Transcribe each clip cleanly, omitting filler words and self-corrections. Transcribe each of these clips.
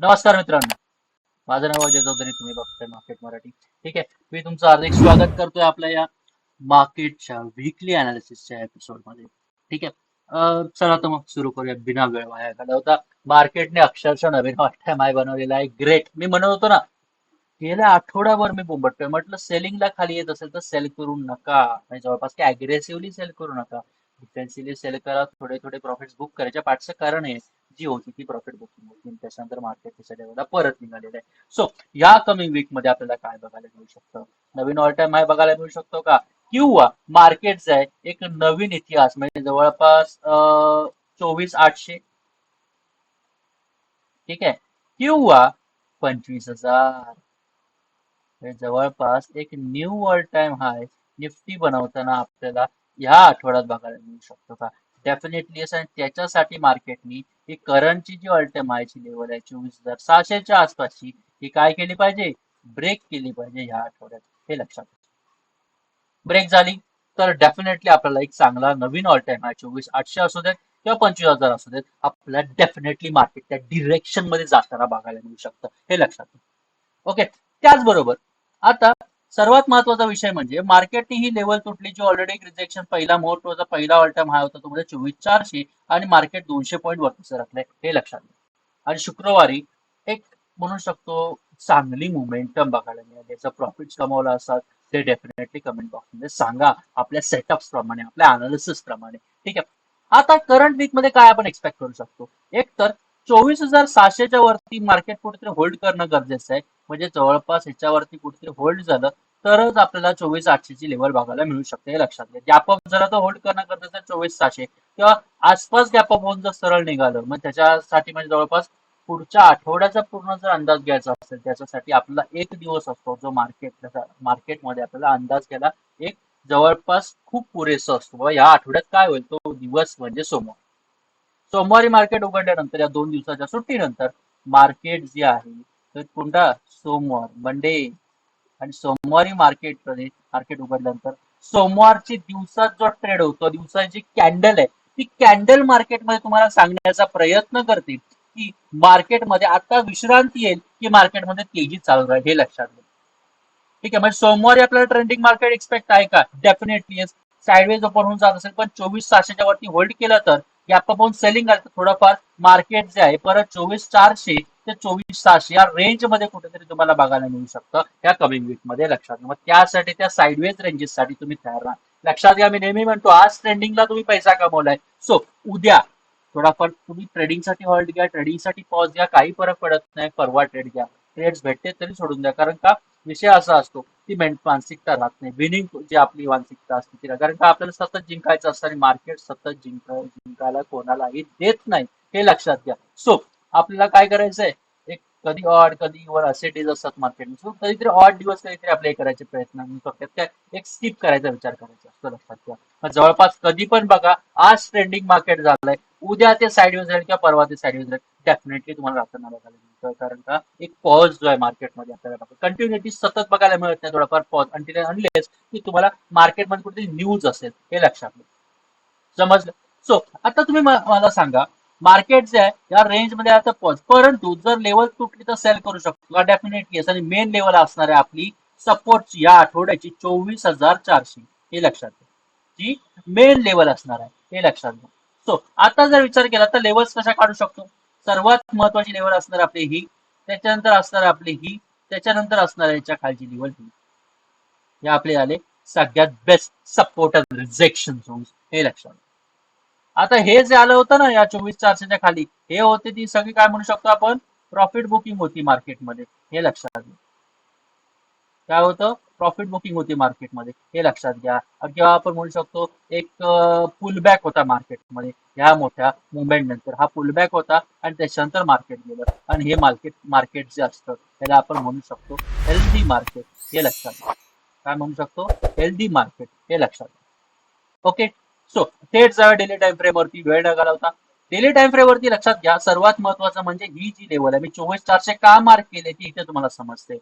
नमस्कार मित्रांनो, माझं नाव अजय चौधरी. तुम्ही बघताय मार्केट मराठी. ठीक आहे, मी तुमचं हार्दिक स्वागत करतोय आपल्या या मार्केटच्या वीकली अनालिसिसच्या एपिसोड मध्ये. ठीक आहे. चला तर मग सुरू करूया बिना वेळ वाया घालवता. मार्केटने अक्षरशः नवीन ऑल टाइम हाय बनवलेला आहे. ग्रेट. मी म्हणत होतो ना, गेल्या आठवड्याभर मी बोंबटतोय, म्हटलं सेलिंगला खाली येत असेल तर सेल करू नका, आणि जवळपास की अग्रेसिव्हली सेल करू नका, डिफेन्सिव्हली सेल करा, थोडे थोडे प्रॉफिट्स बुक करायच्या. पाठचं कारण आहे, जी होती ती प्रॉफिट बुकिंग होती, आणि त्याच्यानंतर मार्केट त्याच्या लेवलला परत निघालेलं आहे. सो या कमिंग वीक मध्ये आपल्याला काय बघायला मिळू शकतं? नवीन ऑल टाइम हाय बघायला मिळू शकतो का? किंवा मार्केट जे आहे एक नवीन इतिहास, म्हणजे जवळपास 24,800, ठीक आहे, किंवा 25,000, हे जवळपास एक न्यू ऑल टाइम हाय निफ्टी बनवताना आपल्याला ह्या आठवड्यात बघायला मिळू शकतो का? Definitely yes. आणि त्याच्यासाठी मार्केटनी ही करंटची जी ऑल टाइम हायची लेवल आहे 24,600च्या आसपासची, ही काय केली पाहिजे? ब्रेक केली पाहिजे ह्या आठवड्यात. हे लक्षात ब्रेक झाली तर डेफिनेटली आपल्याला एक चांगला नवीन ऑल टाइम हाय 24,800 असू देत किंवा 25,000 असू देत, आपल्याला डेफिनेटली मार्केट त्या डिरेक्शन मध्ये जाताना बघायला मिळू शकतं. हे लक्षात घ्या. ओके. त्याचबरोबर आता सर्वात महत्वाचा विषय म्हणजे मार्केटने ही लेवल तुटली, जी ऑलरेडी एक रिजेक्शन, पहिला महत्वाचा पहिला ऑल टाइम हाय होता तो म्हणजे 24,400, आणि मार्केट 200 पॉईंट वरती सरकलंय. हे लक्षात घ्या. आणि शुक्रवारी एक म्हणू शकतो चांगली मोमेंटम बघायला मिळाली. याचा प्रॉफिट कमावला असतात ते डेफिनेटली कमेंट बॉक्समध्ये सांगा, आपल्या सेटअप्स प्रमाणे, आपल्या अनालिसिस प्रमाणे. ठीक आहे. आता करंट वीक मध्ये काय आपण एक्सपेक्ट करू शकतो? एक तर 24,700च्या वरती मार्केट कुठेतरी होल्ड करणं गरजेचं आहे. म्हणजे जवळपास ह्याच्यावरती कुठेतरी होल्ड झालं तरच आपल्याला 24,800ची लेवल बघायला मिळू शकते. हे लक्षात घ्या. गॅप अप झाला तर होल्ड करणं गरजेचं आहे 24,600, किंवा आसपास गॅप अप होऊन जर सरळ निघालं, मग त्याच्यासाठी म्हणजे जवळपास पुढच्या आठवड्याचा पूर्ण जर अंदाज घ्यायचा असेल, त्याच्यासाठी आपल्याला एक दिवस असतो जो मार्केटमध्ये आपल्याला अंदाज घ्यायला एक जवळपास खूप पुरेसा असतो. बाबा या आठवड्यात काय होईल, तो दिवस म्हणजे सोमवार. सोमवारी मार्केट उघडल्यानंतर या 2 दिवसाच्या सुट्टीनंतर मार्केट जे आहे तर कोणता? सोमवार, मंडे. आणि सोमवारी मार्केट उघडल्यानंतर सोमवारची दिवसात जो ट्रेड होतो, दिवसाची कॅन्डल आहे, ती कॅन्डल मार्केटमध्ये तुम्हाला सांगण्याचा प्रयत्न करते की मार्केटमध्ये आता विश्रांती येईल की मार्केटमध्ये तेजी चालू राहील. हे लक्षात घ्या. ठीक आहे. म्हणजे सोमवारी आपल्याला ट्रेंडिंग मार्केट एक्सपेक्ट आहे का? Definitely yes. साइडवेज ओपन होऊन जात असेल पण 24,600च्या वरती होल्ड केलं तर गॅप अप होऊन सेलिंग आलं तर थोडंफार मार्केट जे आहे परत 24,400 ते 24,600 या रेंज मध्ये कुठेतरी तुम्हाला बघायला मिळू शकतं या कमिंग वीक मध्ये. लक्षात घ्या. मग त्यासाठी त्या साइडवेज रेंजेस साठी तुम्ही तयार राहा. लक्षात घ्या, मी नेहमी म्हणतो आज ट्रेंडिंगला तुम्ही पैसा कमवलाय, सो उद्या थोडाफार तुम्ही ट्रेडिंगसाठी होल्ड घ्या, ट्रेडिंगसाठी पॉज घ्या, काही फरक पडत नाही, परवा ट्रेड घ्या. ट्रेड्स भेटते तरी सोडून द्या, कारण का विषय असा असतो ती मानसिकता राहत नाही. विनिंग जी आपली मानसिकता असते ती, कारण का आपल्याला सतत जिंकायचं असतं आणि मार्केट सतत जिंकायला कोणालाही देत नाही. हे लक्षात घ्या. सो आपल्याला काय करायचंय, एक कधी ऑड कधी इव्हन असे डेज असतात मार्केट, सो कधीतरी ऑड दिवस कधीतरी आपले करायचे प्रयत्न करतात, काय एक स्किप करायचा विचार करायचा असतो. लक्षात घ्या. मग जवळपास कधी पण बघा, आज ट्रेंडिंग मार्केट झालंय, उद्या ते साईडवेज राहील किंवा परवा ते साईडवेज राहील, डेफिनेटली तुम्हाला राहताना बघायला मिळतं. कारण का एक पॉज जो आहे मार्केटमध्ये आपल्याला कंटिन्युटी सतत बघायला मिळत नाही, थोडाफार पॉज अंटिल अनलेस की तुम्हाला मार्केटमध्ये कुठेतरी न्यूज असेल. हे लक्षात घ्या. समजलं? सो आता तुम्ही मला सांगा, मार्केट जे आहे या रेंज मध्ये आता पॉज, परंतु जर लेवल तुटली तर सेल करू शकतो डेफिनेटली. आणि मेन लेवल असणार आहे आपली सपोर्टची या आठवड्याची 24,400. हे लक्षात घ्या. जी मेन लेवल असणार आहे, हे लक्षात घ्या. सो आता जर विचार केला तर लेवल्स कशा काढू शकतो? सर्वात महत्वाची लेवल असणार आपली ही, त्याच्यानंतर असणार आपली ही, त्याच्यानंतर असणार याच्या खालची लेवल ही. हे आपले आले सगळ्यात बेस्ट सपोर्ट रिजेक्शन झोन्स. हे लक्षात घ्या. आता हे जे आलं होतं ना या 24,400च्या खाली, हे होते ती सगळी काय म्हणू शकतो आपण, प्रॉफिट बुकिंग होती मार्केटमध्ये. हे लक्षात घ्या. काय होतं? प्रॉफिट बुकिंग होती मार्केटमध्ये. हे लक्षात घ्या. किंवा आपण म्हणू शकतो एक पुलबॅक होता मार्केटमध्ये ह्या मोठ्या मुवमेंट नंतर. हा पुलबॅक होता आणि त्याच्यानंतर मार्केट गेलं, आणि हे मार्केट जे असतं त्याला आपण म्हणू शकतो हेल्दी मार्केट. हे लक्षात घ्या. काय म्हणू शकतो? Healthy market. हे लक्षात घ्या. ओके. सो थेट जाऊया डेली टाइम फ्रेम वरती, वेळ न घालवता. डेली टाइम फ्रेम वरती लक्षात घ्या, सर्वात महत्वाचं म्हणजे ही जी लेवल आहे, मी 24,400 का मार्क केले ती इथे तुम्हाला समजते.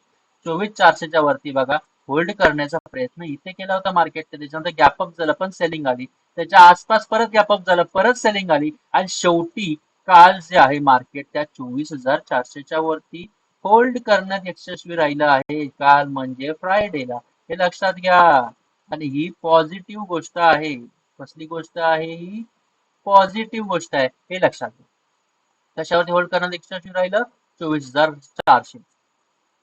24,400च्या वरती बघा होल्ड करण्याचा प्रयत्न इथे केला होता मार्केटने, त्याच्यानंतर गॅपअप झालं पण सेलिंग आली, त्याच्या आसपास परत गॅपअप झालं, परत सेलिंग आली, आणि शेवटी काल जे आहे मार्केट त्या 24,400च्या वरती होल्ड करण्यात यशस्वी राहिलं आहे. काल म्हणजे फ्रायडेला, हे लक्षात घ्या. आणि ही पॉझिटिव्ह गोष्ट आहे. कसली गोष्ट आहे ही? पॉझिटिव्ह गोष्ट आहे, हे लक्षात घ्या. कशावरती होल्ड करण्यात यशस्वी राहिलं? 24,400.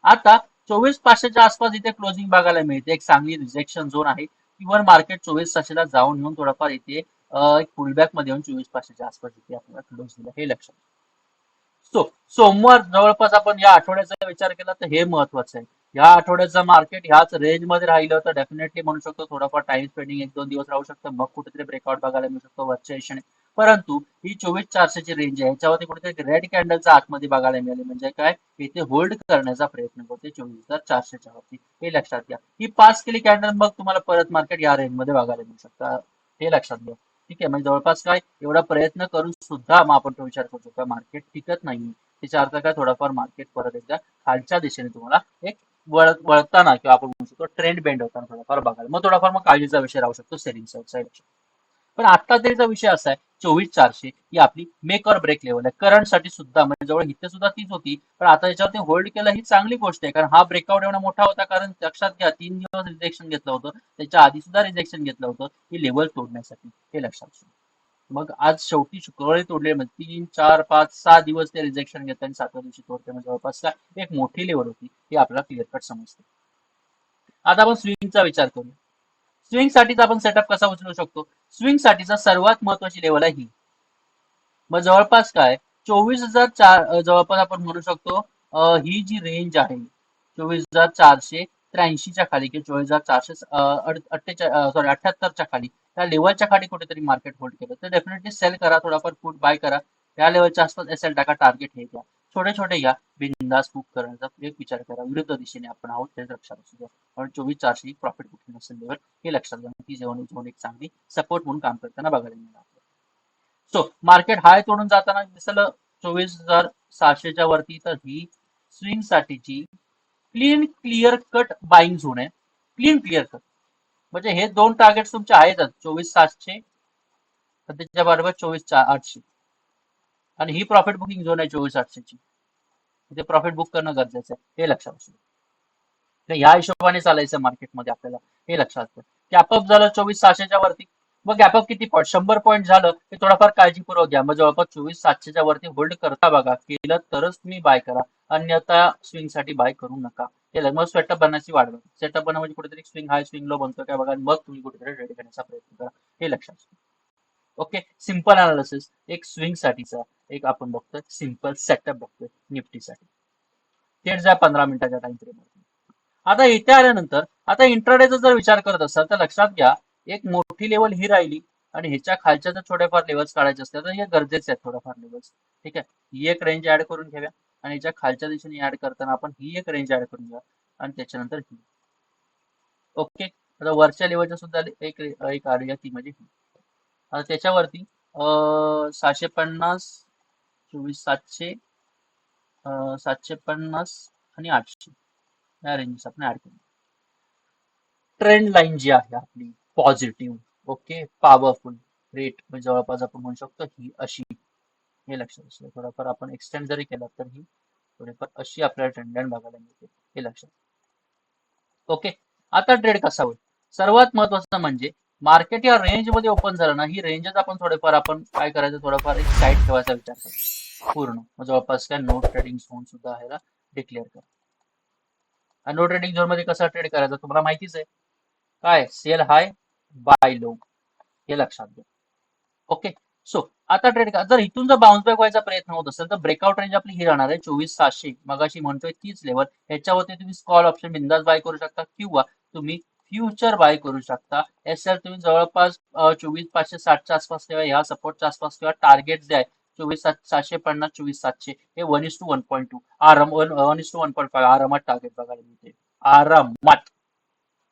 आता 24,500च्या आसपास इथे क्लोजिंग बघायला मिळते. एक चांगली रिजेक्शन झोन आहे. इव्हन मार्केट 24,600ला जाऊन येऊन थोडाफार इथे एक पुलबॅक मध्ये येऊन 24,500च्या आसपास इथे आपल्याला क्लोज दिला, हे लक्षात. सो सोमवार जवळपास आपण या आठवड्याचा विचार केला तर हे महत्वाचं आहे. या आठवड्याचं मार्केट ह्याच रेंज मध्ये राहिलं तर डेफिनेटली म्हणू शकतो थोडाफार टाइम स्पेंडिंग 1-2 दिवस राहू शकतं, मग कुठेतरी ब्रेकआउट बघायला मिळू शकतो वरच्या दिशेने. परंतु ही 24,400ची रेंज आहे, ह्याच्यावरती कुठेतरी रेड कॅन्डलचा आतमध्ये बघायला मिळाले, म्हणजे काय, इथे होल्ड करण्याचा प्रयत्न करते 24,400च्या वरती, हे लक्षात घ्या. ही पास केली कॅन्डल मग तुम्हाला परत मार्केट या रेंज मध्ये बघायला मिळू शकता, हे लक्षात घ्या. ठीक आहे, म्हणजे जवळपास काय एवढा प्रयत्न करून सुद्धा मग आपण तो विचार करू शकतो मार्केट टिकत नाही. त्याच्या अर्थ काय, थोडाफार मार्केट परत एकदा खालच्या दिशेने तुम्हाला एक वळताना किंवा आपण म्हणू शकतो ट्रेंड बेंड होताना थोडाफार बघायला, मग थोडाफार मग काळजीचा विषय राहू शकतो सेलिंग साईडचा. पण आता तरीचा विषय असा आहे, 24,400 ही आपली मेक और ब्रेक लेवल आहे करंटसाठी सुद्धा, म्हणजे जवळ इथे सुद्धा तीच होती, पण आता याच्यावरती होल्ड केलं ही चांगली गोष्ट आहे. कारण हा ब्रेकआउट एवढा मोठा होता, कारण लक्षात घ्या 3 दिवस रिजेक्शन घेतलं होतं, त्याच्या आधी सुद्धा रिजेक्शन घेतलं होतं ही लेवल तोडण्यासाठी, हे लक्षात ठेवा. मग आज शेवटी शुक्रवारी तोडले, म्हणजे 3, 4, 5, 6 दिवस ते रिजेक्शन घेतात आणि 7व्या दिवशी तोडते, म्हणजे जवळपास एक मोठी लेवल होती, ही आपल्याला क्लिअर कट समजते. आता आपण स्विंगचा विचार करू. स्विंग साठीचा आपण सेटअप कसा उचलू शकतो? स्विंग साठीचा सर्वात महत्वाची लेवल आहे ही. मग जवळपास काय 24,004 जवळपास आपण म्हणू शकतो, ही जी रेंज आहे 24,483च्या खाली किंवा 24,400 सॉरी 78च्या खाली, त्या लेवलच्या खाली कुठेतरी मार्केट होल्ड केलं तर डेफिनेटली सेल करा, थोडाफार फूट बाय करा. त्या लेवलच्या आसपास एसएल टाका, टार्गेट हे घ्या. छोटे छोटे घ्या, बिंदास बुक करण्याचा एक विचार करा. विरुद्ध दिशेने आपण आहोत हे लक्षात असू द्या. कारण 24,400 प्रॉफिट बुकिंग असेल लेवल, हे लक्षात घ्या. ती जेवण एक चांगली सपोर्ट म्हणून काम करताना बघायला मिळणार. सो मार्केट हाय तोडून जाताना दिसलं 24,600च्या वरती, तर ही स्विंग साठीची clean clear cut buying zone आहे. क्लीन क्लिअर कट म्हणजे हे दोन टार्गेट तुमचे आहेतच, 24,700 त्याच्या बरोबर 24,800, आणि ही प्रॉफिट बुकिंग झोन आहे 24,800ची. इथे प्रॉफिट बुक करणं गरजेचं आहे, हे लक्षात असू. ह्या हिशोबाने चालायचं मार्केटमध्ये आपल्याला, हे लक्षात घ्या. गॅपअप झालं 24,600च्या वरती, मग गॅपअप किती पॉईंट, 100 पॉईंट झालं ते थोडाफार काळजीपूर्वक घ्या. मग जवळपास 24,700च्या वरती होल्ड करता बघा, केलं तरच तुम्ही बाय करा, अन्यथा स्विंग साठी बाय करू नका. केलं मग सेटअप बनण्याची वाढ बघा. सेटअप बनणं म्हणजे कुठेतरी स्विंग हाय स्विंग लो बनतो काय बघा, मग तुम्ही कुठेतरी ट्रेड करण्याचा प्रयत्न करा, हे लक्षात. ओके, सिंपल अनालिसिस एक स्विंग साठीचा, एक आपण बघतोय सिंपल सेटअप बघतोय निफ्टीसाठी. थेट जा 15 मिनिटाच्या टाइम फ्रेम. आता इथे आल्यानंतर आता इंट्राडेचा जर विचार करत असाल तर लक्षात घ्या, एक मोठी लेवल ही राहिली आणि ह्याच्या खालच्या जर थोड्याफार लेवल्स काढायचे असतात तर हे गरजेचे आहेत थोड्याफार लेवल्स. ठीक आहे, ही एक रेंज ऍड करून घ्याव्या आणि ह्याच्या खालच्या दिशेने ऍड करताना आपण ही एक रेंज ऍड करून घ्या आणि त्याच्यानंतर ही. ओके, आता वरच्या लेवलच्या सुद्धा एक एक आडूया ती म्हणजे ही. आता त्याच्यावरती 650, 24,700, 750 आणि 800 या रेंजेस आपण ऍड करू. ट्रेंड लाईन जी आहे आपली पॉझिटिव्ह, ओके, पॉवरफुल रेट म्हणजे जवळपास आपण म्हणू शकतो ही अशी, हे लक्षात असलं. थोडाफार आपण एक्सटेंड जरी केला तर ही थोडीफार अशी आपल्याला ट्रेंड लाईन बघायला मिळते, हे लक्षात. ओके, आता ट्रेड कसा होईल? सर्वात महत्वाचं म्हणजे मार्केट या रेंज मध्ये ओपन झालं ना, ही रेंजच आपण थोडेफार आपण काय करायचं, थोडाफार एक साईड ठेवायचा विचार करायचा पूर्ण. जवळपास काय नो ट्रेडिंग झोन सुद्धा आहे डिक्लेअर करा. आणि नो ट्रेडिंग झोन मध्ये कसा ट्रेड करायचा तुम्हाला माहितीच आहे, काय सेल हाय बाय लो, हे लक्षात घ्या. ओके, सो आता ट्रेड का जर इथून जर बाउन्स बॅक व्हायचा प्रयत्न होत असेल तर ब्रेकआउट रेंज आपली ही राहणार आहे 24,700, मगाशी म्हणतोय तीच लेवल. ह्याच्यावरती तुम्ही कॉल ऑप्शन बिंदास बाय करू शकता किंवा तुम्ही फ्युचर बाय करू शकता. एसएल तुम्ही जवळपास 24,560च्या आसपास ठेवा, ह्या सपोर्टच्या आसपास ठेवा. टार्गेट जे आहे 24,750, 24,700 हे 1:1.2 आराम 1:1.5 आरामात टार्गेट बघायला मिळते, आरामात.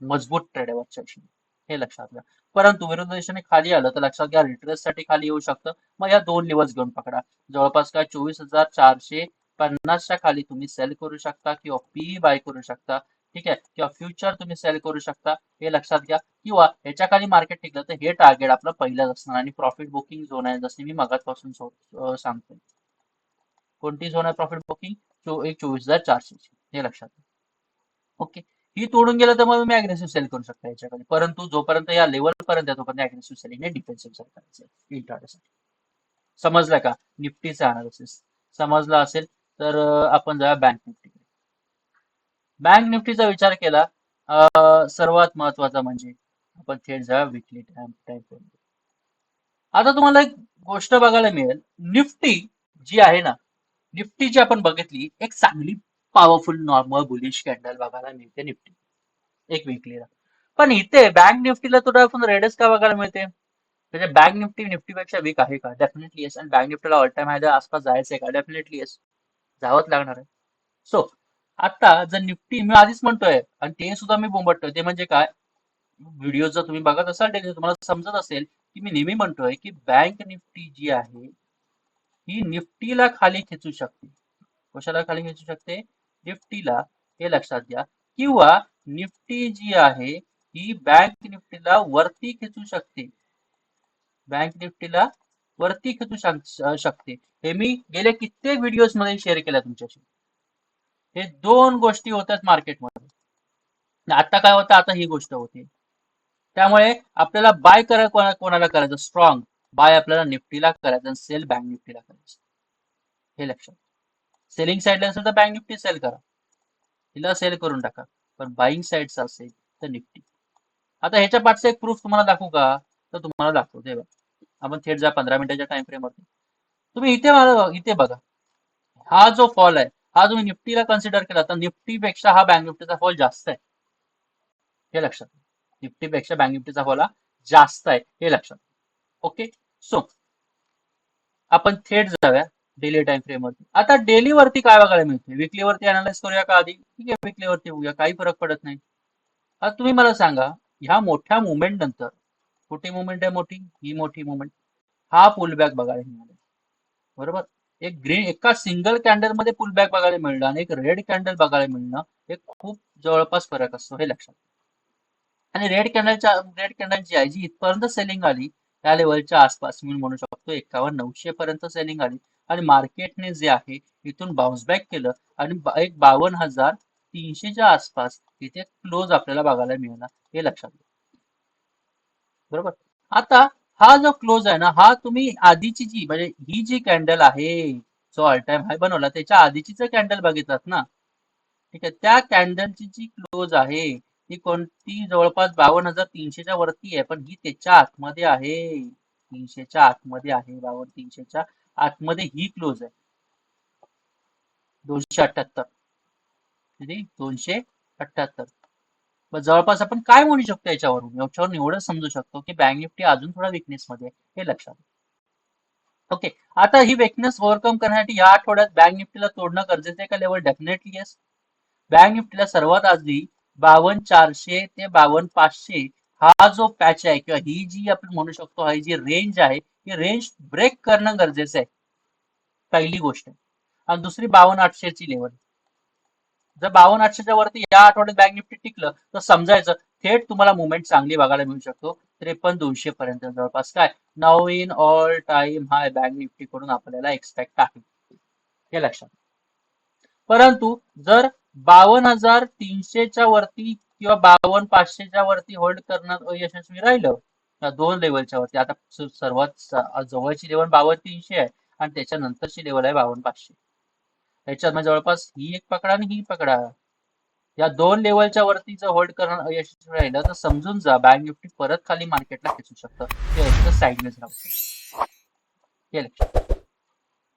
मजबूत ट्रेड आहे वरच्या दिशेने, हे लक्षात घ्या. परंतु विरुद्ध दिशेने खाली आलं तर लक्षात घ्या रिट्रेस साठी खाली येऊ शकतं. मग या दोन लेवल्स घेऊन पकडा. जवळपास काय 24,450च्या खाली तुम्ही सेल करू शकता किंवा पी बाय करू शकता. ठीक आहे, किंवा फ्युचर तुम्ही सेल करू शकता, हे लक्षात घ्या. किंवा ह्याच्या खाली मार्केट टिकलं तर हे टार्गेट आपलं पहिलंच असणार आणि प्रॉफिट बुकिंग झोन आहे, जसे मी मगाचपासून सांगतोय. कोणती झोन आहे प्रॉफिट बुकिंग? 24,400, हे लक्षात घ्या. ओके, ही तोडून गेलं तर मग तुम्ही अग्रेसिव्ह सेल करू शकता याच्याकडे, परंतु जोपर्यंत या लेवल पर्यंत आहे तोपर्यंत अग्रेसिव्ह सेलिंग हे डिफेन्सिव्ह सेल करायचं इंट्राडेसाठी. समजलं का निफ्टीचं अनालिसिस? समजलं असेल तर आपण जाऊया बँक निफ्टी. बँक निफ्टीचा विचार केला, सर्वात महत्वाचा म्हणजे आपण थेट जाऊया विकली टाइम फ्रेम. आता तुम्हाला एक गोष्ट बघायला मिळेल, निफ्टी जी आहे ना, निफ्टी जी आपण बघितली, एक चांगली पॉवरफुल नॉर्मल बुलिश कॅन्डल बघायला मिळते निफ्टी एक विकलीला. पण इथे बँक निफ्टीला थोडं आपण रेडच का बघायला मिळते? म्हणजे बँक निफ्टी निफ्टीपेक्षा वीक आहे का? Definitely yes. आणि बँक निफ्टीला ऑल टाइम हायच्या आसपास जायचंय का? Definitely yes. जावंच लागणार आहे. सो आता जर निफ्टी मी आधीच म्हणतोय, आणि ते सुद्धा मी बोंबटतोय, ते म्हणजे काय? व्हिडिओ जर तुम्ही बघत असाल डेली तुम्हाला समजत असेल की मी नेहमी म्हणतोय की बँक निफ्टी जी आहे ही निफ्टीला खाली खेचू शकते. कशाला खाली खेचू शकते? निफ्टीला, हे लक्षात घ्या. किंवा निफ्टी जी आहे ही बँक निफ्टीला वरती खेचू शकते. बँक निफ्टीला वरती खेचू शकते. हे मी गेल्या कित्येक व्हिडिओज मध्ये शेअर केल्या तुमच्याशी. हे दोन गोष्टी होतात मार्केटमध्ये. आता काय होतं? आता ही गोष्ट होते. त्यामुळे आपल्याला बाय कोणाला करायचं? स्ट्रॉंग बाय आपल्याला निफ्टीला करायचं आणि सेल बँक निफ्टीला करायचं, हे लक्षात. सेलिंग साईडला असेल तर बँक निफ्टी सेल करा, तिला सेल करून टाका. पण बाईंग साईडचा असेल तर निफ्टी. आता ह्याच्या पाठचा एक प्रूफ तुम्हाला दाखवू का? तर तुम्हाला दाखवते बघा. आपण थेट जा 15 मिनिटाच्या टाइम फ्रेम वरती. तुम्ही इथे बघा, हा जो फॉल आहे हा तुम्ही निफ्टीला कन्सिडर केला तर निफ्टीपेक्षा हा बँक निफ्टीचा फॉल जास्त आहे, हे लक्षात. निफ्टीपेक्षा बँक निफ्टीचा फॉल हा जास्त आहे, हे लक्षात. ओके, सो आपण थेट जाऊया डेली टाइम फ्रेम वरती. आता डेली वरती काय बघायला मिळते? विकली वरती अनालाइज करूया का आधी? ठीक आहे, विकली वरती बघूया, काही फरक पडत नाही. आता तुम्ही मला सांगा, ह्या मोठ्या मुवमेंट नंतर, कुठे मुवमेंट आहे मोठी? ही मोठी मुवमेंट, हा पुलबॅक बघायला मिळाला, बरोबर. एक ग्रीन एका सिंगल कॅन्डल मध्ये पुलबॅक बघायला मिळणं आणि एक रेड कॅन्डल बघायला मिळणं, हे खूप जवळपास फरक असतो, हे लक्षात. आणि रेड कॅन्डल जी आहे जी इथपर्यंत सेलिंग आली, त्या लेवलच्या आसपास मी म्हणू शकतो 51,900 पर्यंत सेलिंग आली. आणि मार्केटने जे आहे इथून बाउन्स बॅक केलं आणि एक 52,300च्या आसपास इथे क्लोज आपल्याला बघायला मिळाला, हे लक्षात घ्या, बरोबर. आता हा जो क्लोज आहे ना, हा तुम्ही आधीची जी म्हणजे ही जी कॅन्डल आहे, जो ऑल टाइम हाय बनवला त्याच्या आधीचीच कॅन्डल बघितलात ना, ठीक आहे. त्या कॅन्डलची जी क्लोज आहे ती कोणती? जवळपास 52,300च्या वरती आहे, पण ही त्याच्या आतमध्ये आहे, 300च्या आतमध्ये आहे, 52,300च्या आतमध्ये ही क्लोज आहे. 278, किती? 278. मग जवळपास आपण काय म्हणू शकतो याच्यावरून एवढं समजू शकतो की बँक निफ्टी अजून थोडा विकनेस मध्ये, हे लक्षात. ओके, आता ही विकनेस ओव्हरकम करण्यासाठी या आठवड्यात बँक निफ्टीला तोडणं गरजेचं आहे का लेवल? Definitely yes. बँक निफ्टीला सर्वात आधी 52,400 ते 52,500 हा जो पॅच आहे किंवा ही जी आपण म्हणू शकतो ही जी रेंज आहे, ही रेंज ब्रेक करणं गरजेचं आहे, पहिली गोष्ट. आणि दुसरी 52,800 ची लेवल. जर 52,800च्या वरती या आठवड्यात बँक निफ्टी टिकलं तर समजायचं थेट तुम्हाला मुवमेंट चांगली बघायला मिळू शकतो 53,200 पर्यंत जवळपास. काय नवीन ऑल टाइम हाय बँक निफ्टी कडून आपल्याला एक्सपेक्ट आहे, हे लक्षात. परंतु जर 52,300च्या वरती किंवा 52,500च्या वरती होल्ड करणं यशस्वी राहिलं, या दोन लेवलच्या वरती, आता सर्वात जवळची लेवल 52,300 आहे आणि त्याच्यानंतरची लेवल आहे 52,500. त्याच्यात म्हणजे जवळपास ही एक पकडा आणि ही पकडा, या दोन लेवलच्या वरती जर होल्ड करणं अयशस्वी राहिलं तर समजून जा बँक निफ्टी परत खाली मार्केटला खेचू शकतं किंवा एक साईडनेच राहू शकतं, हे लक्षात.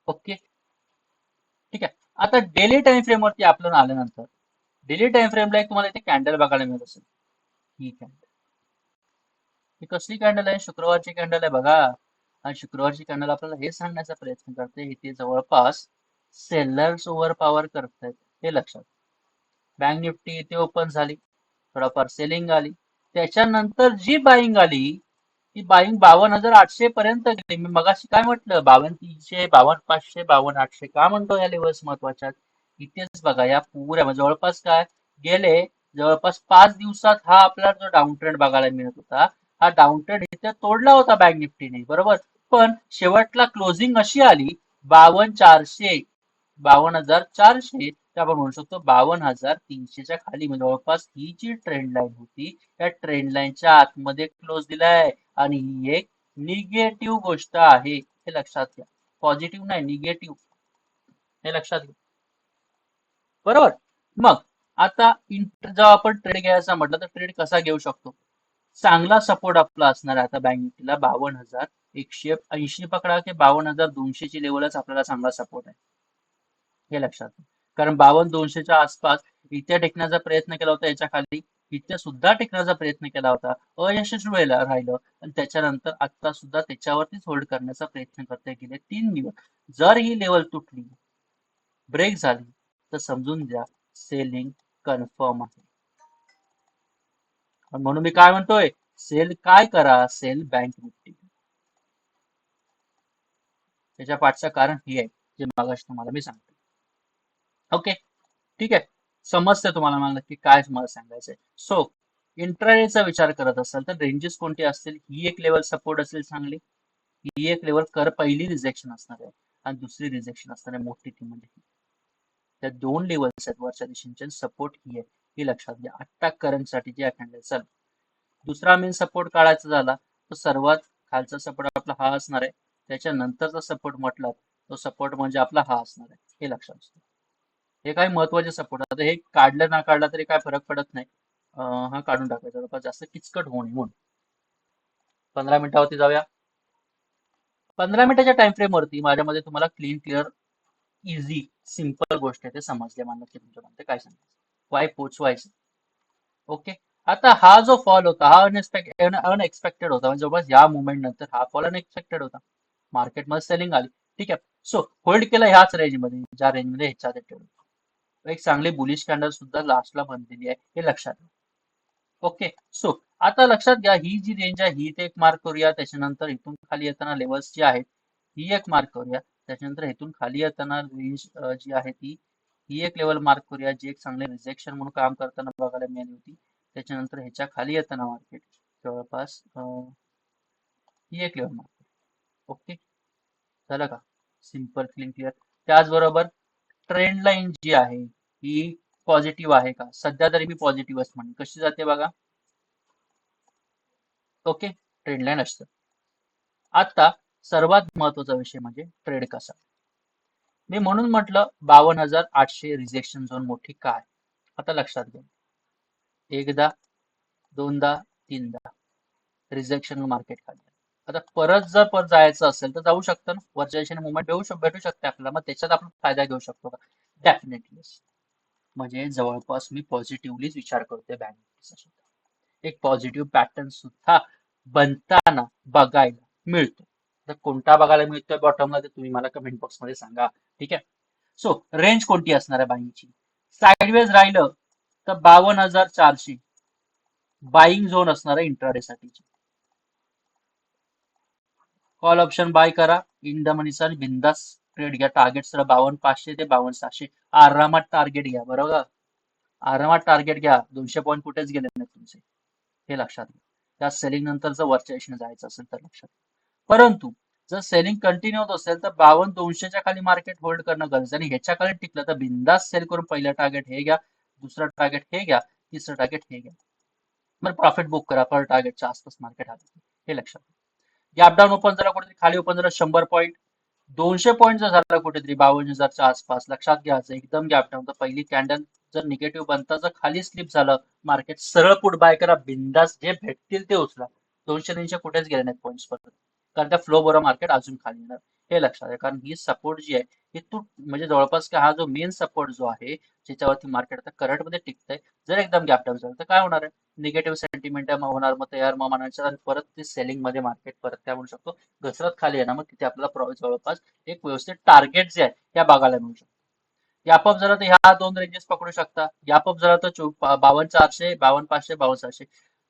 ओके, ठीक आहे. आता डेली टाइम फ्रेम वरती आपल्याला आल्यानंतर डेली टाइम फ्रेमला एक तुम्हाला इथे कॅन्डल बघायला मिळत असेल. ही कॅन्डल, ही कसली कॅन्डल आहे? शुक्रवारची कॅन्डल आहे बघा. आणि शुक्रवारची कॅन्डल आपल्याला हे सांगण्याचा प्रयत्न करते इथे जवळपास सेलर्स ओव्हर पॉवर करतायत, हे लक्षात. बँक निफ्टी इथे ओपन झाली, थोडाफार सेलिंग आली, त्याच्यानंतर जी बाईंग आली ती बाईंग 52,800 पर्यंत गेली. मी मगाशी काय म्हटलं? 52,300, 52,500, 52,800 का म्हणतो? या लेवल्स महत्वाच्या. इथेच बघा या पुऱ्या जवळपास काय गेले जवळपास 5 दिवसात हा आपला जो डाऊन ट्रेंड बघायला मिळत होता, हा डाऊन ट्रेंड इथे तोडला होता बँक निफ्टीने, बरोबर. पण शेवटला क्लोजिंग अशी आली 52,400, 52,400, तर आपण म्हणू शकतो 52,300च्या खाली, म्हणजे जवळपास ही जी ट्रेंड लाईन होती त्या ट्रेंड लाईनच्या आतमध्ये क्लोज दिलाय. आणि ही एक निगेटिव्ह गोष्ट आहे, हे लक्षात घ्या. पॉझिटिव्ह नाही, निगेटिव्ह, हे लक्षात घ्या, बरोबर. मग आता जेव्हा आपण ट्रेड घ्यायचा म्हटलं तर ट्रेड कसा घेऊ शकतो. चांगला सपोर्ट आपला असणार आहे आता बँक निफ्टीला 52,180 पकडा की 52,200ची लेवलच आपल्याला चांगला सपोर्ट आहे, हे लक्षात घ्या. कारण 52,200च्या आसपास इथे टेकण्याचा प्रयत्न केला होता, याच्या खाली इथे सुद्धा टेकण्याचा प्रयत्न केला होता, अयशस्वी राहिलं. आणि त्याच्यानंतर आता सुद्धा त्याच्यावरतीच होल्ड करण्याचा प्रयत्न करते गेले 3 दिवस. जर ही लेवल तुटली, ब्रेक झाली, तर समजून घ्या सेलिंग कन्फर्म आहे. म्हणून मी काय म्हणतोय, सेल काय करा, सेल बँक निफ्टी. त्याच्या पाठचं कारण हे आहे जे मागाशी तुम्हाला मी सांगतो. ओके, ठीक आहे. समजते तुम्हाला मला नक्की काय मला सांगायचंय. सो इंट्राडेचा विचार करत असाल तर रेंजेस कोणते असतील, ही एक लेवल सपोर्ट असेल चांगली, ही एक लेवल पहिली रिजेक्शन असणार आहे आणि दुसरी रिजेक्शन असणार आहे मोठी ती म्हणजे त्या 2 लेवल्स आहेत वरच्या दिशेचे, सपोर्ट ही आहे, ही लक्षात घ्या आता करंट साठी जे कॅन्डल चालू. दुसरा मेन सपोर्ट काढायचा झाला तर सर्वात खालचा सपोर्ट आपला हा असणार आहे. त्याच्यानंतरचा सपोर्ट म्हटला तो सपोर्ट म्हणजे आपला हा असणार आहे, हे लक्षात असतं. हे काही महत्वाचे सपोर्ट, आता हे काढलं ना काढला तरी काय फरक पडत नाही. हा काढून टाकायचा जवळपास, जास्त किचकट होऊ नये म्हणून. 15 मिनिटावरती जाऊया. 15 मिनिटाच्या टाइम फ्रेम वरती माझ्यामध्ये तुम्हाला क्लीन क्लिअर इझी सिंपल गोष्ट आहे ते समजले मला, की तुमच्यामध्ये काय सांगायचं, वाय पोचवायचं. ओके. आता हा जो फॉल होता हा अनएक्सपेक्टेड होता, म्हणजे जवळपास या मुवमेंट नंतर हा फॉल अनएक्सपेक्टेड होता, मार्केटमध्ये सेलिंग आली. ठीक आहे. सो होल्ड केलं ह्याच रेंजमध्ये, ज्या रेंजमध्ये ह्याच्या ठेवलं. एक चांगली बुलिश कॅन्डल सुद्धा लास्टला बनलेली आहे, हे लक्षात घ्या. ओके. सो आता लक्षात घ्या ही जी रेंज आहे ही ते एक मार्क करूया, त्याच्यानंतर इथून खाली येताना लेवल्स जी आहेत ही एक मार्क करूया, त्याच्यानंतर इथून खाली येताना रेंज जी आहे ती ही एक लेवल मार्क करूया, जी एक चांगले रिजेक्शन म्हणून काम करताना बघायला मिळाली होती. त्याच्यानंतर ह्याच्या खाली येताना मार्केट जवळपास ही एक लेवल मार्क. ओके, झालं का, सिंपल क्लीन क्लिअर. त्याचबरोबर ट्रेंड लाईन जी आहे ही पॉझिटिव्ह आहे का, सध्या तरी मी पॉझिटिव्हच म्हणेन. कशी जाते बघा. ओके, ट्रेंड लाईन असतं. आता सर्वात महत्वाचा विषय म्हणजे ट्रेड कसा. मी म्हणून म्हटलं 52,800 रिजेक्शन झोन मोठी काय. आता लक्षात घ्या, एकदा, दोनदा, तीनदा रिजेक्शन मार्केट खाली. आता परत जर जायचं असेल तर जाऊ शकतं ना, वरच्या दिशेने मुवमेंट भेटू शकते आपल्याला, मग त्याच्यात आपण फायदा घेऊ शकतो का. डेफिनेटली. म्हणजे जवळपास मी पॉझिटिव्हलीच विचार करतोय बँक निफ्टीचा सुद्धा. एक पॉझिटिव्ह पॅटर्न सुद्धा बनताना बघायला मिळतो. तर कोणता बघायला मिळतोय बॉटमला ते तुम्ही मला कमेंट बॉक्स मध्ये सांगा. ठीक आहे. सो रेंज कोणती असणार आहे बाईंगची, साइडवेज राहिलं तर 52,400 बाईंग झोन असणार आहे इंट्राडे साठीची. कॉल ऑप्शन बाय करा इन द मनीचा आणि बिंदास ट्रेड घ्या. टार्गेट सर 52,500 ते 52,600 आरामात टार्गेट घ्या, बरोबर. आरामात टार्गेट घ्या, 200 पॉईंट कुठेच गेले नाही तुमचे, हे लक्षात घ्या. त्या सेलिंग नंतर जर वरच्या दिशेने जायचं असेल तर लक्षात घ्या. परंतु जर सेलिंग कंटिन्यू होत असेल तर 52,200च्या खाली मार्केट होल्ड करणं गरजेचं, आणि ह्याच्या खाली टिकलं तर बिंदास सेल करून पहिलं टार्गेट हे घ्या, दुसरं टार्गेट हे घ्या, तिसरं टार्गेट हे घ्या. मग प्रॉफिट बुक करा पर टार्गेटच्या आसपास मार्केट आलं, हे लक्षात घ्या. गॅप डाऊन ओपन झाला कुठेतरी खाली, ओपन झाला 100 पॉईंट, 200 पॉईंट जर झाला कुठेतरी 52,000च्या आसपास, लक्षात घ्यायचं एकदम गॅप डाऊन, तर पहिली कॅन्डल जर निगेटिव्ह बनता जर खाली स्लिप झालं मार्केट, सरळ पुट बाय करा बिंदास, जे भेटतील ते उचला. 200-300 कुठेच गेले नाहीत पॉईंट्स परत, कारण त्या फ्लो बरोबर मार्केट अजून खाली येणार, हे लक्षात आहे. कारण ही सपोर्ट जी आहे ही तू म्हणजे जवळपास हा जो मेन सपोर्ट जो आहे ज्याच्यावरती मार्केट आता करंट मध्ये टिकतंय, जर एकदम गॅप डाऊन झालं तर काय होणार आहे, निगेटिव्ह सेंटिमेंट होणार, मग तयार मग म्हणायचं, आणि परत ते सेलिंग मध्ये मार्केट परत काय म्हणू शकतो घसरत खाली येणार, मग तिथे आपल्याला जवळपास एक व्यवस्थित टार्गेट जे आहे त्या बघायला मिळू शकतो. गॅपअप झाला तर ह्या दोन रेंजेस पकडू शकता. गॅपअप झाला तर 52,400, 52,500, 52,600.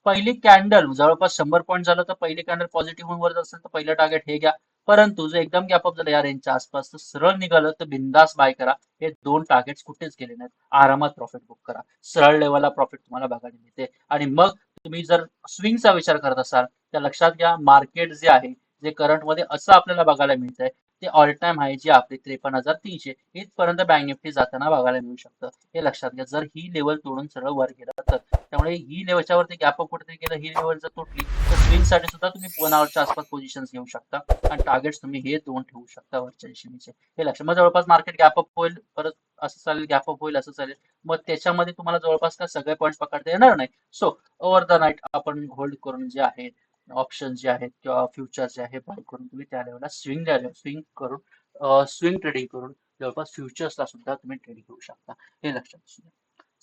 पहिली कॅन्डल जवळपास 100 पॉईंट झालं तर पहिली कॅन्डल पॉझिटिव्ह वर असेल तर पहिलं टार्गेट हे घ्या, परंतु जर एकदम गॅप अप झालं या रेंजच्या आसपास तर सरळ निघालं तर बिंदास बाय करा. हे दोन टार्गेट्स कुठेच गेले नाहीत. आरामात प्रॉफिट बुक करा. सरळ लेवलला प्रॉफिट तुम्हाला बघायला मिळते. आणि मग तुम्ही जर स्विंगचा विचार करत असाल तर लक्षात घ्या मार्केट जे आहे जे करंट मध्ये असं आपल्याला बघायला मिळतंय ते ऑल टाइम हाय जी आपली 53,300 इथपर्यंत बँक निफ्टी जाताना बघायला मिळू शकतं. हे लक्षात घ्या. जर ही लेवल तोडून सरळ वर गेलं तर त्यामुळे ही लेवलच्यावरती गॅप अप कुठेतरी गेलं, ही लेवल जर तुटली तर स्विंग साठी सुद्धा तुम्ही 1 आवरच्या आसपास पोझिशन घेऊ शकता आणि टार्गेट्स तुम्ही हे दोन ठेवू शकता वरच्या दिशेने. हे लक्षात मग जवळपास मार्केट गॅप अप होईल, परत असं चालेल, गॅप अप होईल, असं चालेल. मग त्याच्यामध्ये तुम्हाला जवळपास का सगळे पॉईंट पकडता येणार नाही. सो ओव्हर द नाईट आपण होल्ड करून जे आहे ऑप्शन जे आहेत किंवा फ्युचर जे आहे बाय करून तुम्ही त्या लेवलला स्विंग करून स्विंग ट्रेडिंग करून जवळपास फ्युचर्सला सुद्धा तुम्ही ट्रेडिंग करू शकता. हे लक्षात असू द्या.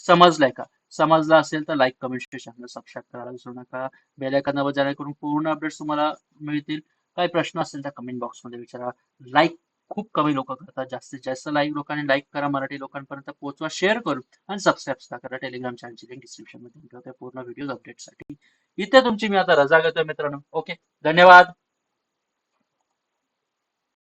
समजलंय का? समजलं असेल तर लाईक, कमेंट, चॅनल सबस्क्राईब करायला विसरू नका. बेल आयकॉन दाबा जेणेकरून पूर्ण अपडेट्स तुम्हाला मिळतील. काही प्रश्न असेल तर कमेंट बॉक्समध्ये विचारा. लाईक खूप कमी लोक करतात. जास्तीत जास्त लोकांनी लाईक करा, मराठी लोकांपर्यंत पोहोचवा, शेअर करून आणि सबस्क्राईब सुद्धा करा. टेलिग्राम चॅनलची लिंक डिस्क्रिप्शन मध्ये ठेवते पूर्ण व्हिडिओ अपडेटसाठी. इथे तुमची मी आता रजा घेतोय मित्रांनो. ओके, धन्यवाद.